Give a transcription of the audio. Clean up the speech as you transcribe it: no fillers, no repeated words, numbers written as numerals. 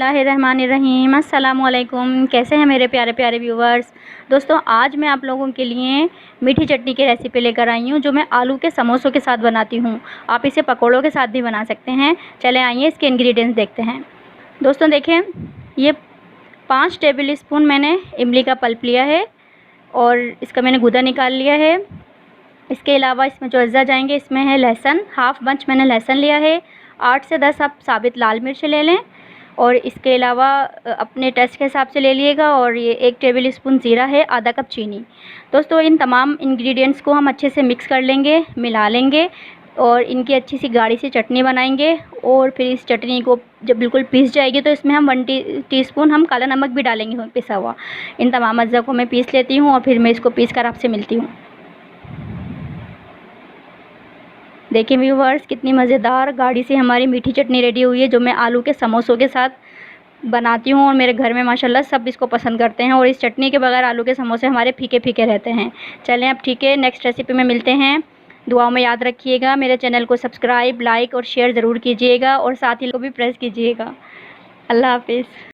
बिस्मिल्लाहिर्रहमानिर्रहीम। अस्सलामुअलैकुम। कैसे हैं मेरे प्यारे प्यारे व्यूवर्स। दोस्तों, आज मैं आप लोगों के लिए मीठी चटनी की रेसिपी लेकर आई हूँ, जो मैं आलू के समोसों के साथ बनाती हूँ। आप इसे पकौड़ों के साथ भी बना सकते हैं। चले आइए इसके इंग्रेडिएंट्स देखते हैं। दोस्तों देखें, ये 5 टेबल स्पून मैंने इमली का पल्प लिया है और इसका मैंने गूदा निकाल लिया है। इसके अलावा इसमें जो अज्जा जाएंगे, इसमें है लहसुन, हाफ बंच मैंने लहसुन लिया है। 8 से 10 आप साबित लाल मिर्च ले लें और इसके अलावा अपने टेस्ट के हिसाब से ले लीजिएगा। और ये 1 टेबल स्पून ज़ीरा है, आधा कप चीनी। दोस्तों, इन तमाम इंग्रेडिएंट्स को हम अच्छे से मिक्स कर लेंगे, मिला लेंगे और इनकी अच्छी सी गाढ़ी सी चटनी बनाएंगे। और फिर इस चटनी को जब बिल्कुल पीस जाएगी तो इसमें हम 1 टीस्पून हम काला नमक भी डालेंगे पिसा हुआ। इन तमाम अज्जा को मैं पीस लेती हूँ और फिर मैं इसको पीस कर आपसे मिलती हूँ। देखिए व्यूवर्स, कितनी मज़ेदार गाढ़ी सी हमारी मीठी चटनी रेडी हुई है, जो मैं आलू के समोसों के साथ बनाती हूँ। और मेरे घर में माशाल्लाह सब इसको पसंद करते हैं। और इस चटनी के बगैर आलू के समोसे हमारे फीके फीके रहते हैं। चलें अब ठीक है, नेक्स्ट रेसिपी में मिलते हैं। दुआओं में याद रखिएगा। मेरे चैनल को सब्सक्राइब, लाइक और शेयर ज़रूर कीजिएगा और साथ ही को भी प्रेस कीजिएगा। अल्लाह हाफिज़।